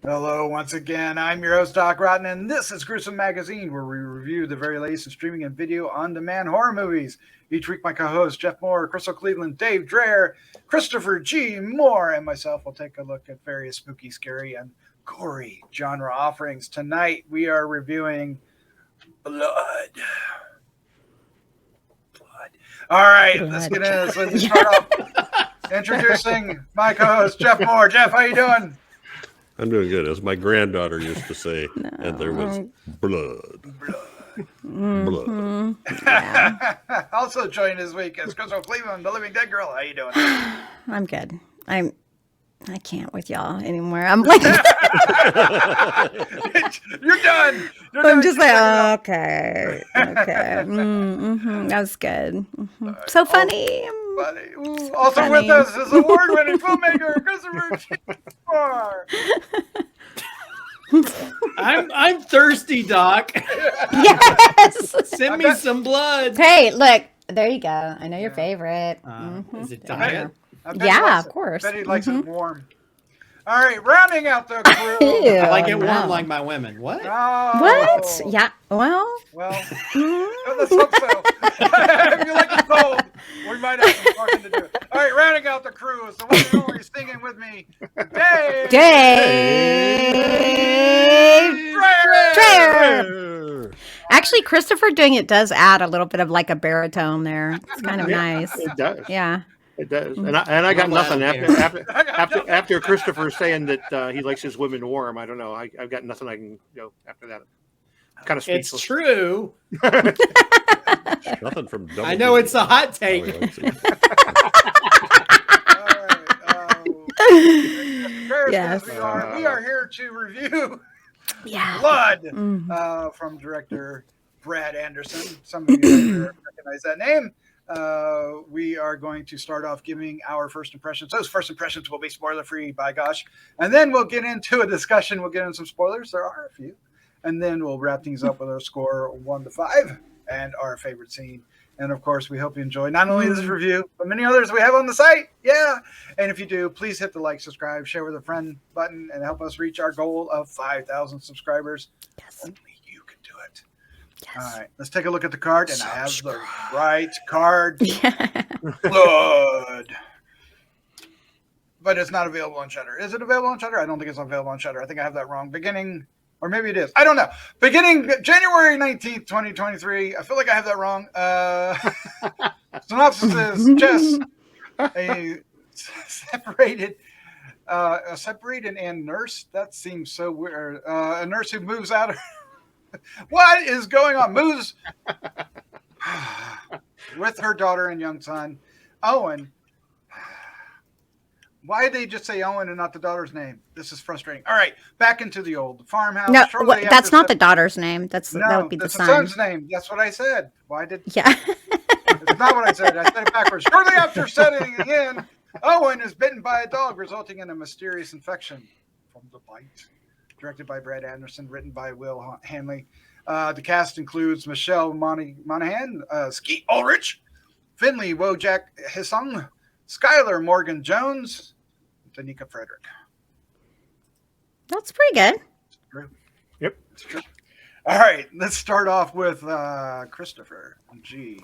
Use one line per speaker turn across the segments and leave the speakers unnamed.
Hello, once again. I'm your host, Doc Rotten, and this is Gruesome Magazine, where we review the very latest in streaming and video on-demand horror movies. Each week, my co-hosts, Jeff Mohr, Crystal Cleveland, Dave Dreher, Christopher G. Mohr, and myself will take a look at various spooky, scary, and gory genre offerings. Tonight, we are reviewing Blood. All right, let's get into this. Let's start off introducing my co-host, Jeff Mohr. Jeff, how you doing?
I'm doing good, as my granddaughter used to say, and there was blood. Blood.
Yeah.
Also joining this week is Crystal Cleveland, the Living Dead Girl. How you doing?
I'm good. I can't with y'all anymore. I'm like,
You're done.
I'm just like, okay. That was good. So funny.
Funny. Ooh, also
funny.
with us is award-winning filmmaker Christopher G. Mohr.
I'm thirsty, Doc.
Yes.
Send me some blood.
Hey, look. There you go. I know your favorite.
Is it
I
diet?
bet he
Yeah,
likes
of course.
I bet he likes it warm. All right, rounding out the crew.
Ew.
I like it
no.
warm like my women. What?
Oh.
What? Yeah. Well.
Well, let's hope so. If you like it cold, we might have some talking to do. All right, rounding out the crew is the one and only singing with me, Dave.
Dave
Dreher.
Dreher. Actually, Christopher doing it does add a little bit of like a baritone there. It's kind of nice.
It does.
Yeah.
It does. And I got
Well,
nothing
yeah.
after Christopher saying that he likes his women warm. I don't know. I've got nothing I can go after that. Kind of
It's
speechless.
true.
Nothing from double
I know
D.
it's a hot
Oh,
take.
yeah, let's see.
All right.
Yes.
We are here to review
Yeah.
Blood
Mhm.
from director Brad Anderson. Some of you recognize that name. We are going to start off giving our first impressions. Those first impressions will be spoiler free, by gosh. And then we'll get into a discussion. We'll get into some spoilers. There are a few. And then we'll wrap things up with our score 1 to 5 and our favorite scene. And of course, we hope you enjoy not only this review, but many others we have on the site. Yeah. And if you do, please hit the like, subscribe, share with a friend button and help us reach our goal of 5,000 subscribers.
Yes.
Only you can do it.
Yes.
All right, let's take a look at the card, and I have the right card.
Yeah.
Blood. But it's not available on Shudder. Is it available on Shudder? I don't think it's available on Shudder. I think I have that wrong. Beginning, or maybe it is. I don't know. Beginning January 19th, 2023. I feel like I have that wrong. Synopsis is Jess, a separated and nurse. That seems so weird. A nurse who moves out of what is going on? Moves with her daughter and young son, Owen. Why did they just say Owen and not the daughter's name? This is frustrating. All right, back into the old farmhouse.
No,
Shortly
that's
after
not the daughter's name. That would be the
that's
son.
son's name. That's what I said. Why did?
Yeah.
It's not what I said. I said it backwards. Shortly after setting in, Owen is bitten by a dog, resulting in a mysterious infection from the bite. Directed by Brad Anderson, written by Will Hanley. The cast includes Michelle Monaghan, Skeet Ulrich, Finlay Wojtak-Hissong, Skylar Morgan Jones, Danika Frederick.
That's pretty good.
True.
Yep.
It's true. All right, let's start off with Christopher G.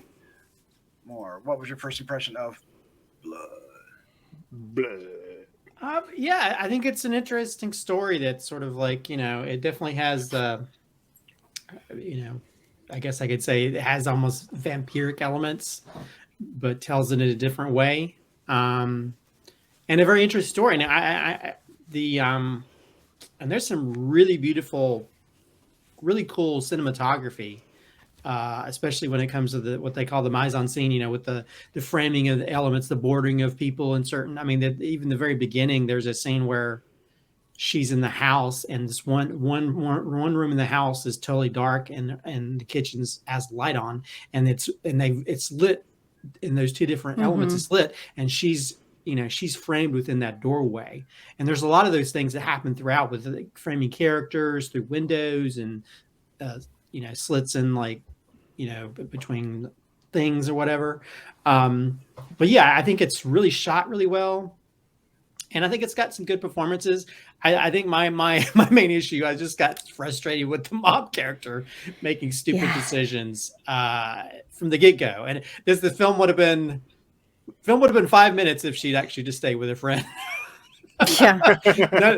Mohr. What was your first impression of Blood?
Blood.
Yeah, I think it's an interesting story that sort of like, it definitely has, I guess I could say it has almost vampiric elements, but tells it in a different way. And a very interesting story. Now, and there's some really beautiful, really cool cinematography, especially when it comes to what they call the mise en scene, with the framing of the elements, the bordering of people in certain, even the very beginning, there's a scene where she's in the house and this one room in the house is totally dark and the kitchen's has light on and it's lit in those two different elements. It's lit and she's framed within that doorway. And there's a lot of those things that happen throughout with the framing characters through windows and, slits in between things or whatever. But yeah, I think it's really shot really well. And I think it's got some good performances. I think my main issue, I just got frustrated with the mom character making stupid decisions from the get-go. And the film would have been 5 minutes if she'd actually just stayed with her friend.
Yeah.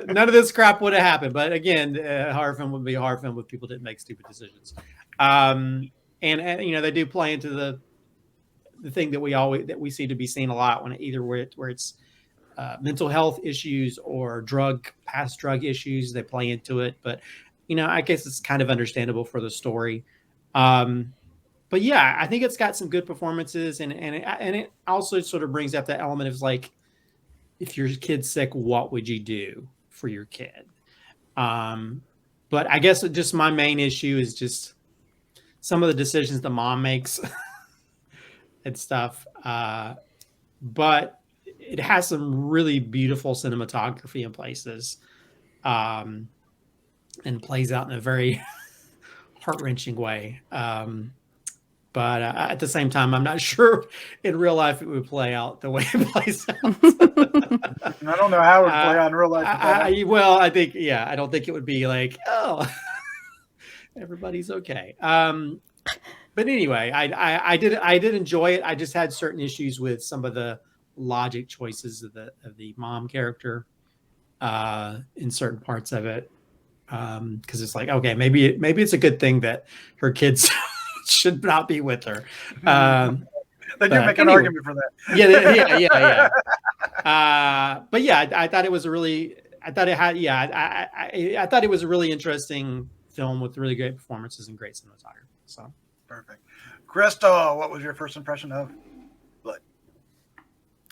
None of this crap would have happened. But again, a horror film would be a horror film if people didn't make stupid decisions. And they do play into the thing that we see to be seen a lot when where it's mental health issues or past drug issues. They play into it, but I guess it's kind of understandable for the story. But yeah, I think it's got some good performances, and it also sort of brings up that element of like, if your kid's sick, what would you do for your kid? But I guess just my main issue is just some of the decisions the mom makes and stuff. But it has some really beautiful cinematography in places, and plays out in a very heart-wrenching way. But at the same time, I'm not sure in real life it would play out the way it plays out.
I don't know how it would play out in real life.
I don't think it would be like, oh, everybody's okay. But anyway, I did enjoy it. I just had certain issues with some of the logic choices of the mom character in certain parts of it, because it's like, okay, maybe it's a good thing that her kids should not be with her.
They do make an argument for that.
Yeah. But yeah, I thought it was I thought it was a really interesting film with really great performances and great cinematography. So
perfect. Crystal, what was your first impression of Blood?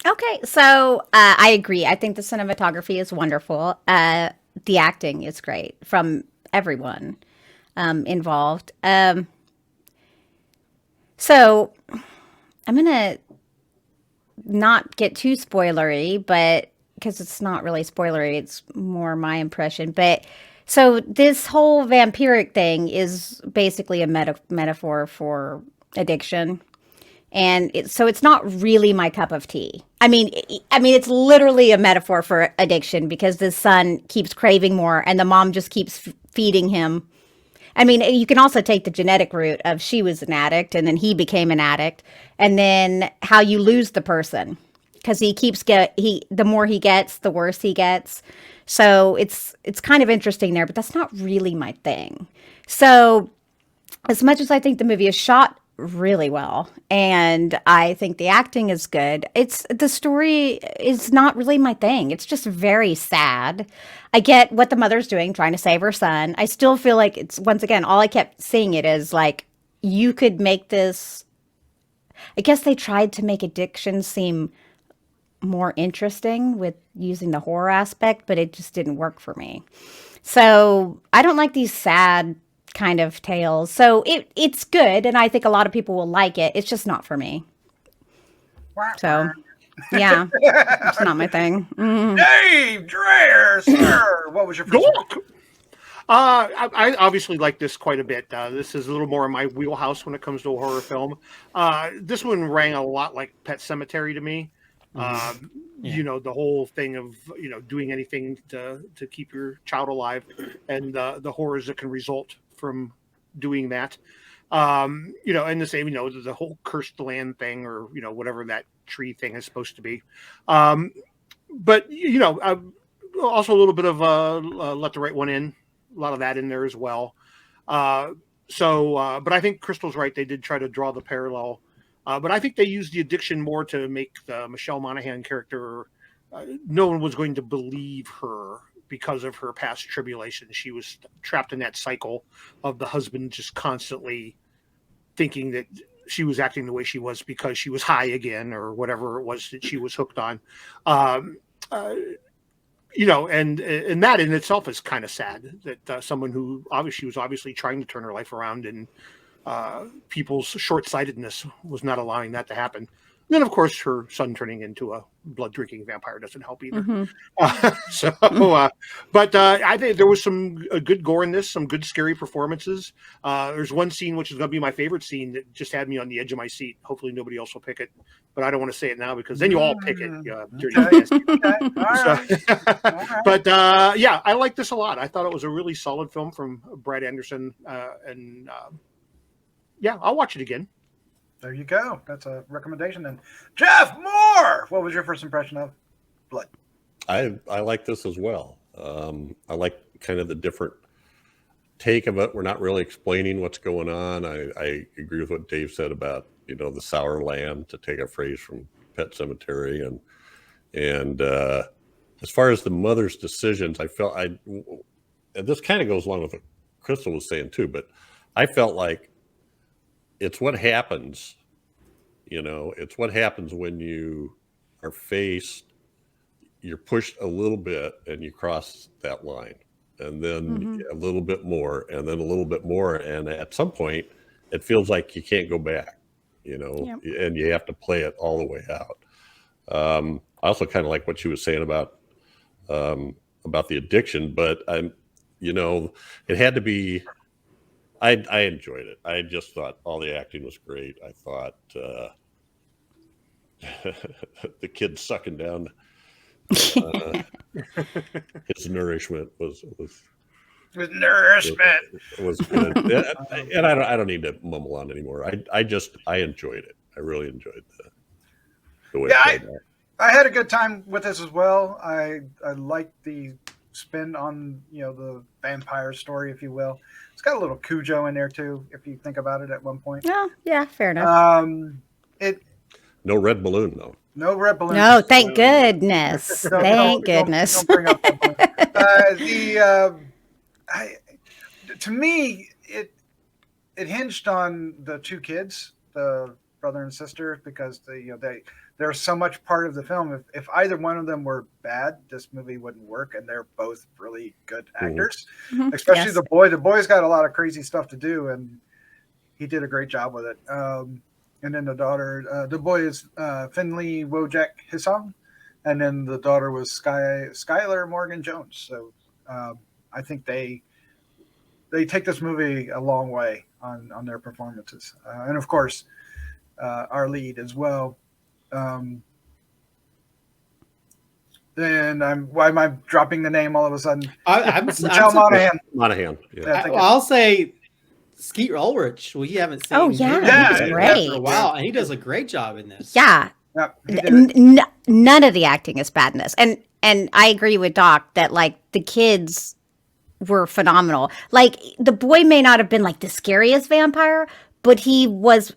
Okay, so I agree. I think the cinematography is wonderful. The acting is great from everyone involved. So I'm going to not get too spoilery, but because it's not really spoilery, it's more my impression. But so this whole vampiric thing is basically a metaphor for addiction. And so it's not really my cup of tea. I mean, it's literally a metaphor for addiction because the son keeps craving more and the mom just keeps feeding him. I mean, you can also take the genetic route of she was an addict and then he became an addict, and then how you lose the person because the more he gets, the worse he gets. So it's kind of interesting there, but that's not really my thing. So as much as I think the movie is shot really well and I think the acting is good, the story is not really my thing. It's just very sad. I get what the mother's doing, trying to save her son. I still feel like it's, once again, all I kept seeing it is like, you could make this, I guess they tried to make addiction seem more interesting with using the horror aspect, but it just didn't work for me. So I don't like these sad kind of tales. So it's good, and I think a lot of people will like it. It's just not for me. So yeah, it's not my thing.
Dave Dreher, sir, what was your first?
I obviously like this quite a bit. This is a little more in my wheelhouse when it comes to a horror film. This one rang a lot like Pet Sematary to me. The whole thing of doing anything to keep your child alive, and the horrors that can result from doing that. And the same, the whole cursed land thing, or whatever that tree thing is supposed to be. But also a little bit of Let the Right One In, a lot of that in there as well. But I think Crystal's right. They did try to draw the parallel. But I think they used the addiction more to make the Michelle Monaghan character, no one was going to believe her because of her past tribulation. She was trapped in that cycle of the husband just constantly thinking that she was acting the way she was because she was high again or whatever it was that she was hooked on. And that in itself is kind of sad that someone who obviously was trying to turn her life around, and people's short-sightedness was not allowing that to happen. Then, of course, her son turning into a blood-drinking vampire doesn't help either. But I think there was some good gore in this, some good scary performances. There's one scene which is going to be my favorite scene that just had me on the edge of my seat. Hopefully, nobody else will pick it, but I don't want to say it now because then you all pick it. But yeah, I like this a lot. I thought it was a really solid film from Brad Anderson, and yeah, I'll watch it again.
There you go. That's a recommendation. And Jeff Mohr, what was your first impression of Blood?
I like this as well. I like kind of the different take of it. We're not really explaining what's going on. I agree with what Dave said about, the sour lamb, to take a phrase from Pet Sematary. And as far as the mother's decisions, I felt and this kind of goes along with what Crystal was saying too, but I felt like it's what happens, it's what happens when you are you're pushed a little bit and you cross that line, and then a little bit more, and then a little bit more. And at some point it feels like you can't go back, and you have to play it all the way out. I also kind of like what she was saying about the addiction, but it had to be, I enjoyed it. I just thought all the acting was great. I thought the kid sucking down his nourishment was
With nourishment.
Was good. And I don't need to mumble on anymore. I enjoyed it. I really enjoyed the way it played out.
I had a good time with this as well. I liked the spin on the vampire story, if you will. It's got a little Cujo in there too, if you think about it at one point.
Oh, yeah, fair enough.
No red balloon though.
No red balloon.
No, thank goodness. Thank goodness.
Don't bring up that balloon. To me, it hinged on the two kids, the brother and sister, because they're so much part of the film. If either one of them were bad, this movie wouldn't work, and they're both really good actors. Especially the boy. The boy's got a lot of crazy stuff to do, and he did a great job with it. And then the daughter, the boy is Finlay Wojtak-Hissong, and then the daughter was Skylar Morgan Jones. So I think they take this movie a long way on their performances, and of course our lead as well. Then why am I dropping the name all of a sudden?
I'm
Monaghan.
Monaghan. Yeah.
I'll say Skeet Ulrich. We haven't seen.
Oh yeah,
Yeah,
he's great.
for a while, and he does a great job in this.
Yeah, none of the acting is bad in this, and I agree with Doc that like the kids were phenomenal. Like the boy may not have been like the scariest vampire, but he was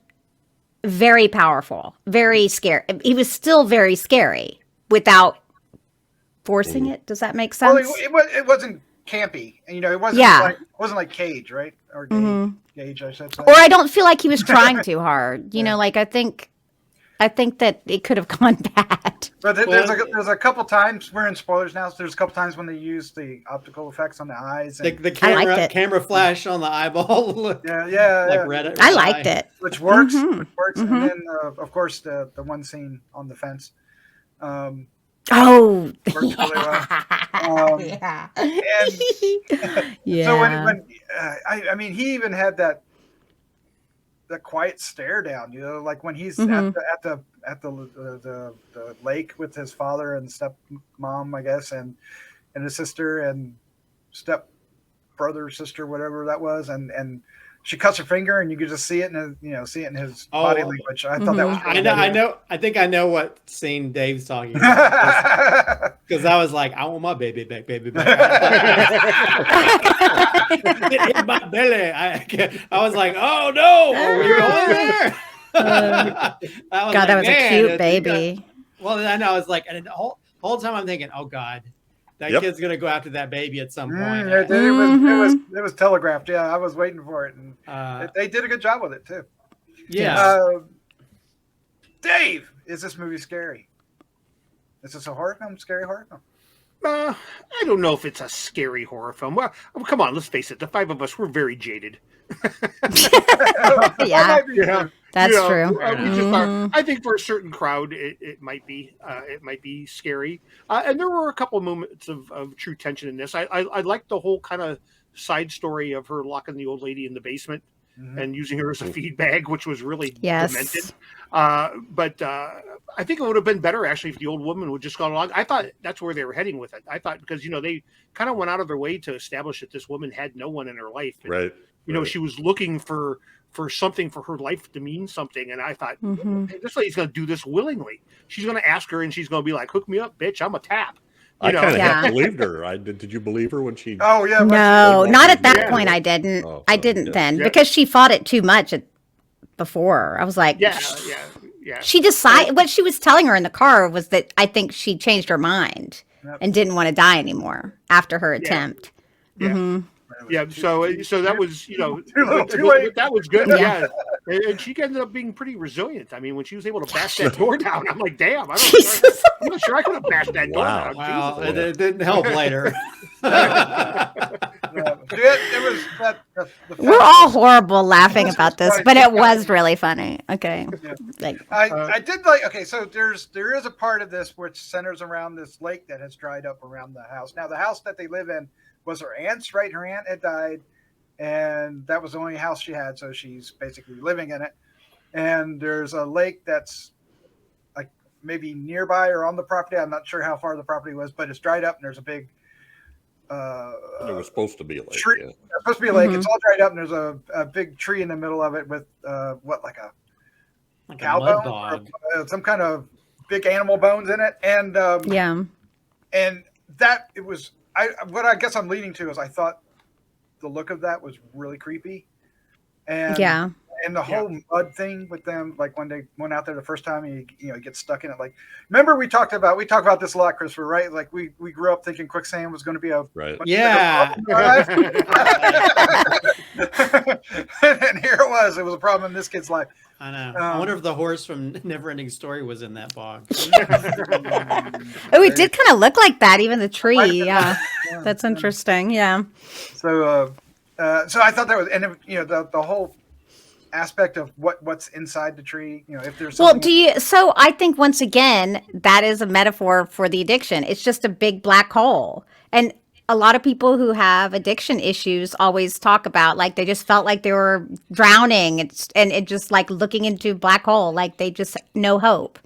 very powerful, very scary. He was still very scary without forcing it. Does that make sense?
Well, it wasn't campy, and it wasn't like Cage, right? Or Gage, I should say.
Or I don't feel like he was trying too hard. Like I think that it could have gone bad.
But there's a couple times, we're in spoilers now, so there's a couple times when they use the optical effects on the eyes. And,
the camera flash on the eyeball.
Yeah.
Red
I liked it.
Which works. And then, of course, the one scene on the fence.
Oh,
works really well.
yeah.
And so when I mean, he even had that quiet stare down, like when he's at the lake with his father and stepmom, I guess, and his sister and step brother, sister, whatever that was, and she cuts her finger, and you could just see it in his body language. I thought that was really
I think I know what scene Dave's talking about, because I was like, I want my baby back. It hit my belly. I was like, oh no, are we going there?
That was a cute baby.
Well, I know. I was like, and the whole time I'm thinking, oh God, that kid's gonna go after that baby at some point.
It was telegraphed. Yeah, I was waiting for it, and they did a good job with it too.
Yeah.
Dave, is this movie scary? Is this a horror film? Scary horror film?
I don't know if it's a scary horror film. Well, come on, let's face it. The five of us, we're very jaded.
Yeah. That's
You know,
true.
we just thought, I think for a certain crowd, it might be scary. And there were a couple of moments of true tension in this. I liked the whole kind of side story of her locking the old lady in the basement and using her as a feed bag, which was really demented. But I think it would have been better actually if the old woman would just gone along. I thought that's where they were heading with it. I thought because they kind of went out of their way to establish that this woman had no one in her life. And,
Right.
She was looking for something for her life to mean something. And I thought, hey, this lady's going to do this willingly. She's going to ask her and she's going to be like, hook me up, bitch. I'm a tap.
I kind of half believed her. Did you believe her when she?
Oh yeah.
No, not at that point. I didn't. I didn't then because she fought it too much before. I was like,
yeah.
She decided what she was telling her in the car was that I think she changed her mind and didn't want to die anymore after her attempt.
Yeah. Yeah, so that was
too late.
that was good. Yeah, and she ended up being pretty resilient. I mean, when she was able to bash that door down, I'm like, damn, I'm not sure I could have bashed that door down.
Wow, it didn't help later.
We're all horrible laughing about this, but it was really funny. Okay,
I did like. Okay, so there is a part of this which centers around this lake that has dried up around the house. Now, the house that they live in was her aunt's, right? Her aunt had died, and that was the only house she had, so she's basically living in it. And there's a lake that's like maybe nearby or on the property. I'm not sure how far the property was, but it's dried up, and there's a big.
It was supposed to be a lake.
Tree.
Yeah.
It's supposed to be a lake. It's all dried up, and there's a big tree in the middle of it with like a cow bone, or, some kind of big animal bones in it, and and that it was. What I guess I'm leading to is I thought the look of that was really creepy, and the whole mud thing with them, like when they went out there the first time, and you get stuck in it. Like, remember we talked about this a lot, Christopher, right? Like we grew up thinking quicksand was going to be a
right.
Yeah.
And here it was. It was a problem in this kid's life.
I know. I wonder if the horse from Neverending Story was in that bog.
Oh, it did kind of look like that. Even the tree. Yeah, that's interesting. Yeah.
So, so I thought that was, and the whole aspect of what's inside the tree. If there's something
So I think once again that is a metaphor for the addiction. It's just a big black hole, and a lot of people who have addiction issues always talk about like they just felt like they were drowning and it just like looking into a black hole, like they just no hope.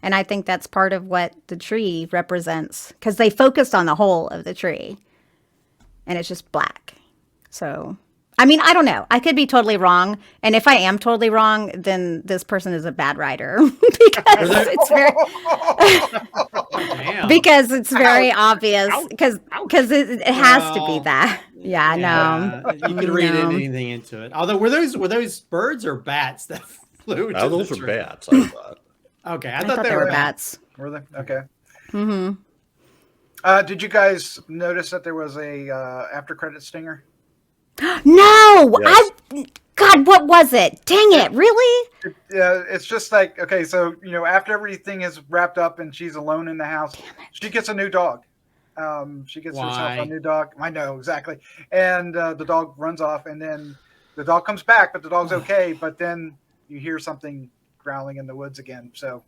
And I think that's part of what the tree represents because they focused on the whole of the tree and it's just black. So, I mean, I don't know. I could be totally wrong. And if I am totally wrong, then this person is a bad writer because it's very, because it's very obvious because it has to be that. Yeah, I know.
You can read anything into it. Although were those birds or bats that flew?
Those are bats, I thought.
Okay,
I thought they were bats.
Were they? Okay. Mm-hmm. Did you guys notice that there was a after credit stinger?
No,
Yes.
God, what was it? Dang it, really?
It's just like, okay, so, after everything is wrapped up and she's alone in the house, she gets a new dog. She gets herself a new dog. I know, exactly. And the dog runs off, and then the dog comes back, but the dog's okay. But then you hear something growling in the woods again. So,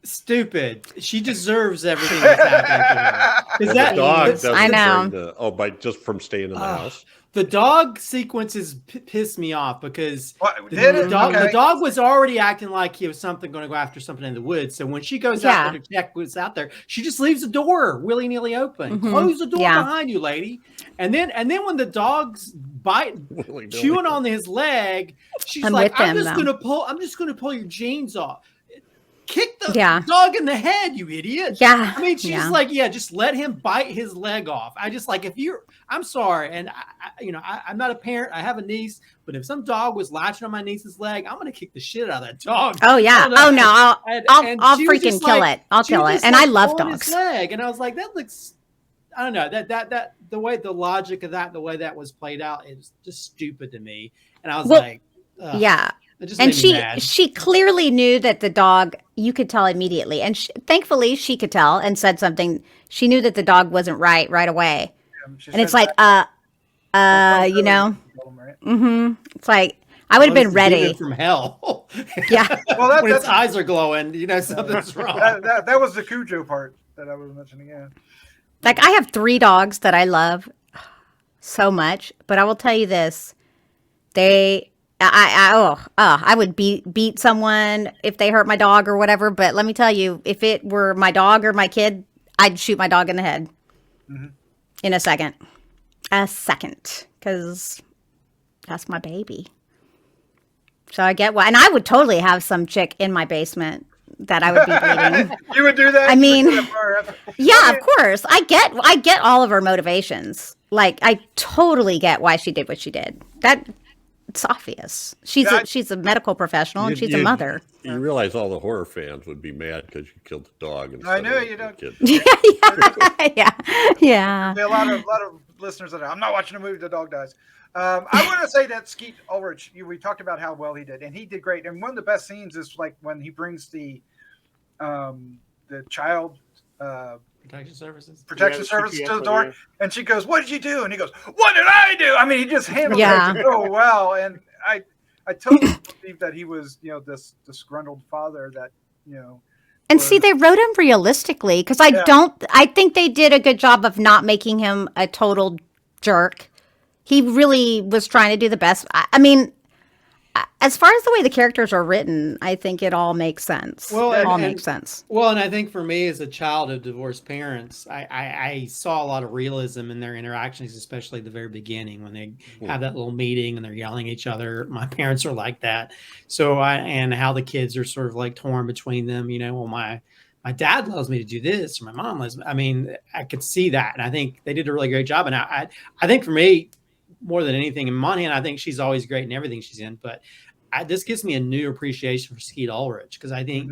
stupid. She deserves everything that's happening to her.
The dog doesn't
I know.
just from staying in the house.
The dog sequences piss me off because
the
dog was already acting like he was going to go after something in the woods. So when she goes out there to check what's out there, she just leaves the door willy-nilly open. Mm-hmm. Close the door behind you, lady. And then when the dog's chewing on his leg, she's like, I'm just gonna pull your jeans off. Kick the dog in the head, you idiot.
Yeah.
I mean, she's like, just let him bite his leg off. I just like, I'm sorry. And I'm not a parent. I have a niece, but if some dog was latching on my niece's leg, I'm going to kick the shit out of that dog.
Oh yeah. Oh no. I'll freaking kill it. I'll kill it. And I love dogs.
His leg. And I was like, that looks, I don't know, that the way the logic of that, the way that was played out is just stupid to me. And I was like, ugh.
Yeah. And she clearly knew that the dog, you could tell immediately. And thankfully she could tell and said something. She knew that the dog wasn't right away. And it's like, It's like, I would have been
This is demon
ready.
from hell.
Yeah.
Well,
When its
that's
eyes are glowing, you know something's wrong.
that was the Cujo part that I was mentioning. Yeah.
Like I have 3 dogs that I love so much, but I will tell you this: I would beat someone if they hurt my dog or whatever. But let me tell you, if it were my dog or my kid, I'd shoot my dog in the head in a second, because that's my baby. So I get why, and I would totally have some chick in my basement that I would be bleeding.
You would do that?
I mean, yeah,
Okay.
of course. I get all of her motivations. Like I totally get why she did what she did. It's obvious. She's a medical professional and she's a mother.
You realize all the horror fans would be mad because you killed the dog.
I know
of
you
the
don't.
kid.
Yeah.
There are a lot of listeners that are, I'm not watching a movie. The dog dies. I want to say that Skeet Ulrich, we talked about how well he did, and he did great. And one of the best scenes is like when he brings the child
Protection services.
protection
Yeah,
service
CPS
to the door,
yeah.
and she goes, "What did you do?" And he goes, "What did I do?" I mean, he just handled
Yeah.
it so well, and I totally believe that he was, this disgruntled father that,
And see, they wrote him realistically because I think they did a good job of not making him a total jerk. He really was trying to do the best. I mean, as far as the way the characters are written, I think it all makes sense.
Well,
It all
and-
makes sense.
Well, and I think for me as a child of divorced parents, I saw a lot of realism in their interactions, especially at the very beginning when they have that little meeting and they're yelling at each other. My parents are like that. So and how the kids are sort of like torn between them, well, my dad loves me to do this or my mom loves me. I mean, I could see that. And I think they did a really great job. And I think for me, more than anything in Monaghan, I think she's always great in everything she's in, but this gives me a new appreciation for Skeet Ulrich because I think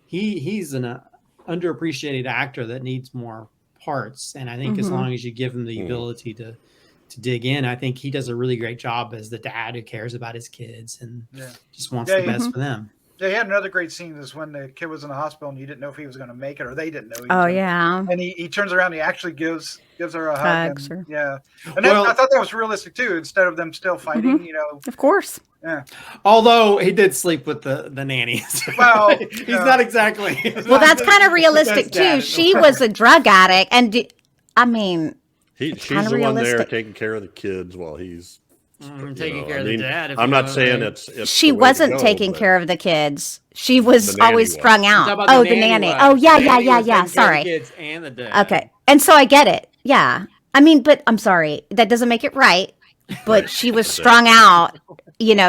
he's an underappreciated actor that needs more parts. And I think as long as you give him the ability to dig in, I think he does a really great job as the dad who cares about his kids and just wants the best for them.
Yeah, he had another great scene is when the kid was in the hospital and you didn't know if he was going to make it or they didn't know. And he turns around and he actually gives her a hug.
Hugs her.
Yeah. And I thought that was realistic too, instead of them still fighting,
Of course.
Yeah.
Although he did sleep with the nanny.
Well,
he's not exactly.
Well, that's kind of realistic too. She was a drug addict. And
she's
kinda
the one there
realistic.
taking care of the kids while he's
taking care of the dad. if
I'm
you
not
know
saying
what I mean.
it's
she
the way to
wasn't
go,
taking
but
care of the kids. She was
The nanny
always
was.
strung out.
Talk about
Oh, the nanny.
was.
Oh, yeah,
The
yeah,
nanny
yeah,
was
yeah.
taking care of the
Sorry.
kids and the dad.
Okay. And so I get it. Yeah. I mean, but I'm sorry. That doesn't make it right. But she was strung out.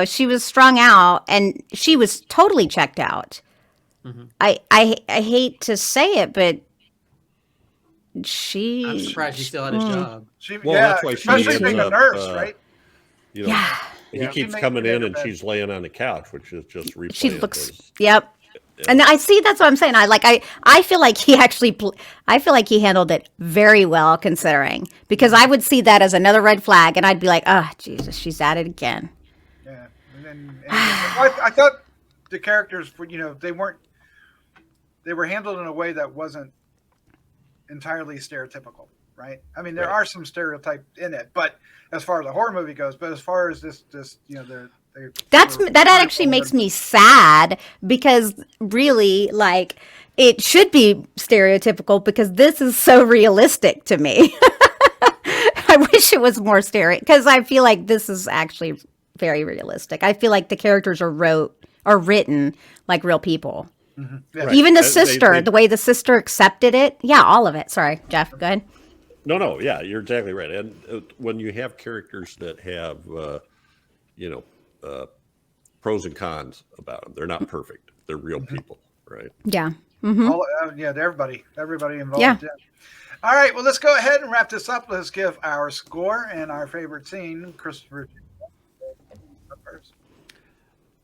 She was strung out and she was totally checked out. I hate to say it, but
I'm
she.
surprised she still had a job.
that's why she
especially
ends
being a
up,
nurse, right?
Yeah.
He
Yeah.
keeps
She
coming
made
in
her
and
bed.
she's laying on the couch, which is just replaying.
She looks. Yep. And I see. That's what I'm saying. I feel like he actually. I feel like he handled it very well, considering because I would see that as another red flag, and I'd be like, "Oh, Jesus, she's at it again."
Yeah. And I thought the characters were, they were handled in a way that wasn't entirely stereotypical, right? I mean, there are some stereotypes in it, but as far as a horror movie goes, but as far as this,
That actually makes me sad because really, like, it should be stereotypical because this is so realistic to me. I wish it was more because I feel like this is actually very realistic. I feel like the characters are written like real people.
Yeah.
Even the
They-
sister, the way the sister accepted it. Yeah, all of it. Sorry, Jeff, go ahead.
No, yeah, you're exactly right. And when you have characters that have, pros and cons about them, they're not perfect. They're real people, right?
Yeah.
everybody involved.
Yeah.
All right, well, let's go ahead and wrap this up. Let's give our score and our favorite scene. Christopher. First.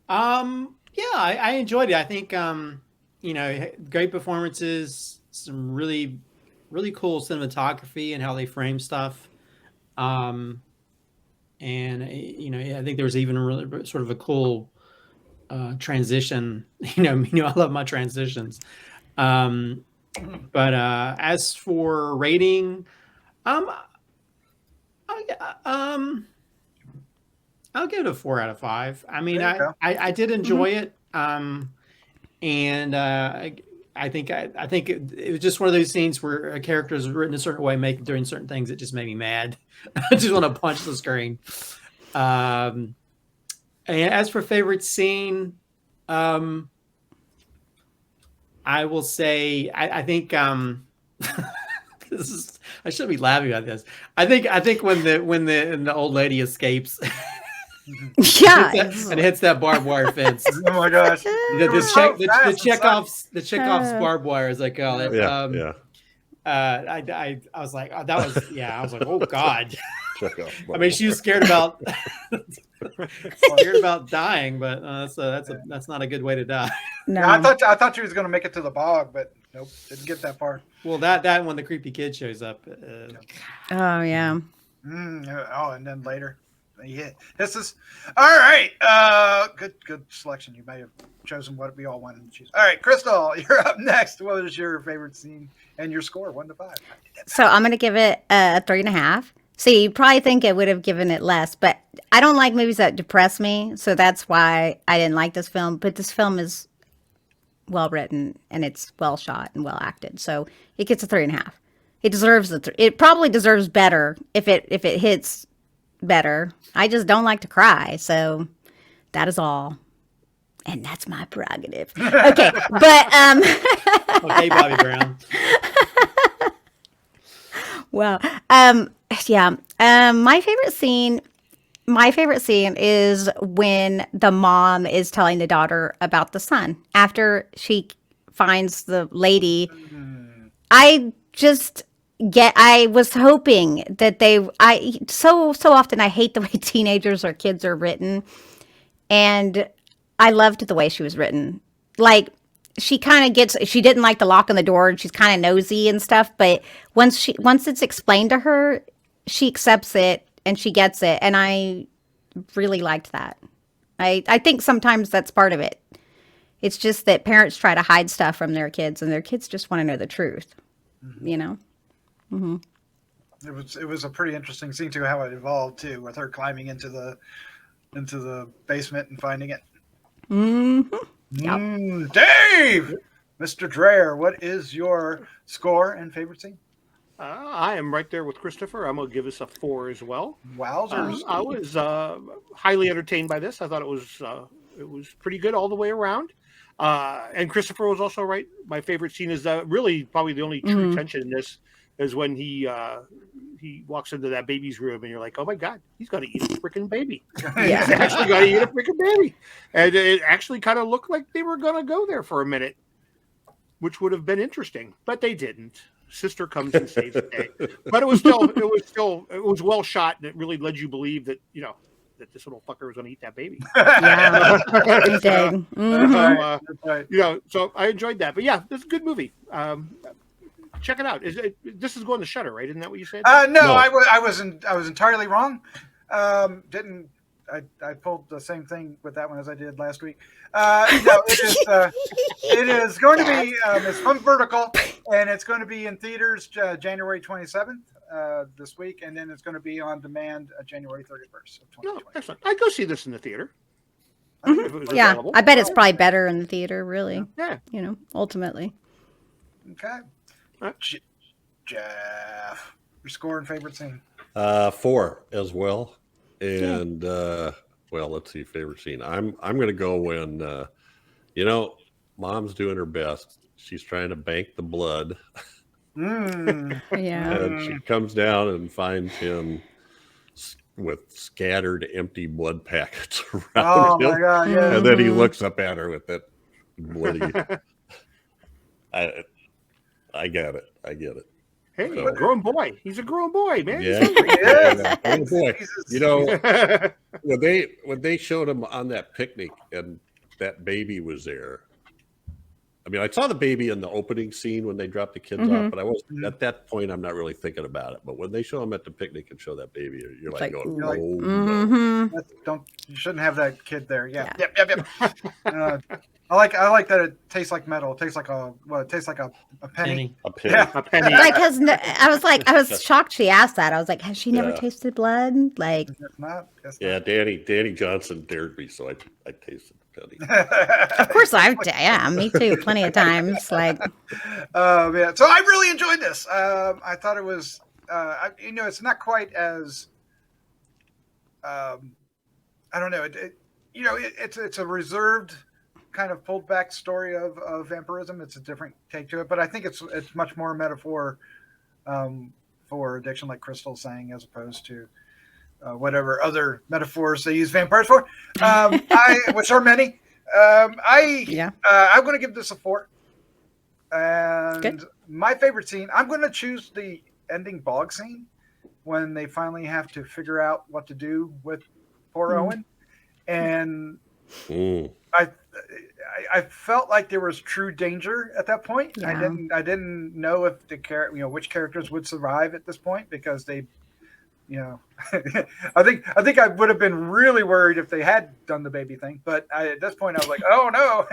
Yeah, I enjoyed it. I think great performances, some really, really cool cinematography and how they frame stuff. And I think there was even a really sort of a cool transition. I love my transitions. But as for rating, I'll give it a 4 out of 5. I mean,
There you go.
I did enjoy it. And I think it was just one of those scenes where a character is written a certain way, doing certain things that just made me mad. I just want to punch the screen. And as for favorite scene, I will say I think this is, I shouldn't be laughing about this. I think when the old lady escapes.
Yeah.
and hits that barbed wire fence.
Oh my gosh!
The Chekhov's barbed wire is like, oh,
Yeah.
I was like, oh, that was, I was like, oh God.
Check out.
I mean, she was scared about dying, but that's not a good way to die.
No.
Yeah, I thought she was going to make it to the bog, but nope, didn't get that far.
Well, that when the creepy kid shows up.
Oh yeah.
And then later. Yeah, this is all right. Good selection. You may have chosen what we all wanted to choose. All right, Crystal, you're up next. What is your favorite scene and your score, 1 to 5?
So I'm gonna give it a 3.5. So you probably think I would have given it less, but I don't like movies that depress me, so that's why I didn't like this film. But this film is well written and it's well shot and well acted, so it gets a 3.5. It deserves it probably deserves better if it hits better. I just don't like to cry, so that is all, and that's my prerogative. Okay, but
Okay, Bobby Brown.
Well, yeah. My favorite scene is when the mom is telling the daughter about the son after she finds the lady. I was hoping that so often I hate the way teenagers or kids are written, and I loved the way she was written. Like, she didn't like the lock on the door and she's kind of nosy and stuff, but once it's explained to her, she accepts it and she gets it. And I really liked that. I think sometimes that's part of it. It's just that parents try to hide stuff from their kids and their kids just want to know the truth, you know? Mm-hmm.
It was a pretty interesting scene too, how it evolved too, with her climbing into the basement and finding it.
Mm-hmm. Yep.
Dave, Mr. Dreher, what is your score and favorite scene?
I am right there with Christopher. I'm going to give this a 4 as well.
Wowzers!
I was highly entertained by this. I thought it was pretty good all the way around. And Christopher was also right. My favorite scene is really probably the only true tension in this is when he walks into that baby's room and you're like, oh my God, he's going to eat a freaking baby.
Yeah.
He's actually going to eat a freaking baby. And it actually kind of looked like they were going to go there for a minute, which would have been interesting, but they didn't. Sister comes and saves the day. But it was well shot, and it really led you believe that, that this little fucker was going to eat that baby.
Yeah, it did. Mm-hmm.
So I enjoyed that. But yeah, it's a good movie. Check it out. This is going to Shudder, right? Isn't that what you said?
No.
No.
I was entirely wrong. I pulled the same thing with that one as I did last week. It is going to be it's from Vertical, and it's going to be in theaters January 27th this week, and then it's going to be on demand January 31st of 2020.
No, excellent. I'd go see this in the theater.
Mm-hmm.
If it was
Yeah,
available.
I bet it's probably better in the theater, really.
Yeah.
Ultimately.
Okay.
Right.
Jeff, your score and favorite scene?
4 as well. And let's see, favorite scene. I'm going to go when mom's doing her best. She's trying to bank the blood.
Mm.
Yeah.
And she comes down and finds him with scattered empty blood packets around
Oh
him.
my God! Yeah.
And then he looks up at her with that bloody. I get it.
Hey,
So-
a grown boy. He's a grown boy, man.
Yeah.
Yes.
Oh boy.
Jesus.
When they showed him on that picnic and that baby was there, I mean, I saw the baby in the opening scene when they dropped the kids off, but I was at that point. I'm not really thinking about it. But when they show them at the picnic and show that baby, you're like going,
You're like,
"Oh no!"
You shouldn't have that kid there. Yeah. Yep. I like that it tastes like metal. It tastes like a penny.
A pig.
Yeah.
A penny.
Like, cause I was shocked she asked that. I was like, has she never
Yeah.
tasted blood? Like,
It's not. It's
Yeah,
not.
Danny Johnson dared me, so I tasted the penny.
of course yeah, me too, plenty of times. Like,
Yeah. So I really enjoyed this. I thought it was, it's not quite as, I don't know. It's a reserved kind of pulled back story of vampirism. It's a different take to it, but I think it's much more a metaphor for addiction, like Crystal's saying, as opposed to whatever other metaphors they use vampires for, which are many. I'm going to give this a 4. And
Good.
My favorite scene, I'm going to choose the ending bog scene when they finally have to figure out what to do with poor Owen. And I felt like there was true danger at that point.
Yeah.
I didn't know if which characters would survive at this point, because they, I think I would have been really worried if they had done the baby thing. But at this point, I was like, oh no,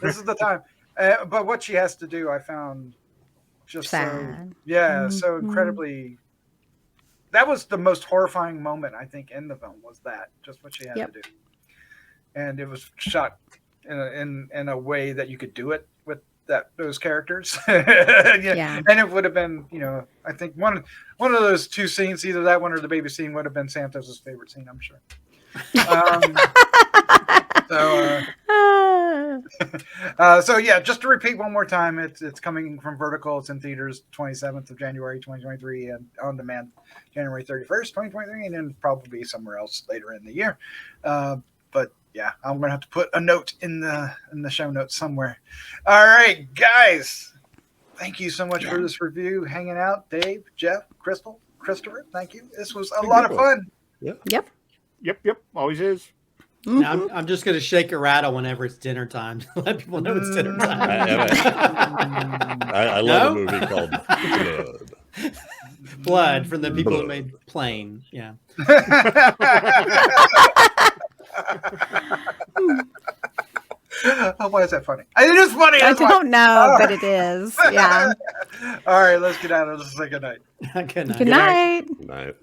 this is the time. But what she has to do, I found just
sad.
So incredibly. That was the most horrifying moment, I think, in the film, was that just what she had to do. And it was shot in a way that you could do it with those characters. And it would have been, I think one of those two scenes, either that one or the baby scene, would have been Santos's favorite scene, I'm sure. So just to repeat one more time, it's coming from Vertical. It's in theaters 27th of January 2023 and on demand January 31st 2023, and then probably somewhere else later in the year. But yeah, I'm gonna have to put a note in the show notes somewhere. All right, guys, thank you so much for this review. Hanging out, Dave, Jeff, Crystal, Christopher. Thank you. This was a lot of fun.
Yep.
Yep. Always is.
Now, I'm just going to shake a rattle whenever it's dinner time to let people know it's dinner time.
I love a movie called Blood.
Blood from the people who made Plane. Yeah.
Oh, why is that funny? It is funny.
I don't know, but it is. Yeah.
All right, let's get out of this. Say good night.
Good night.
Good night.
Night.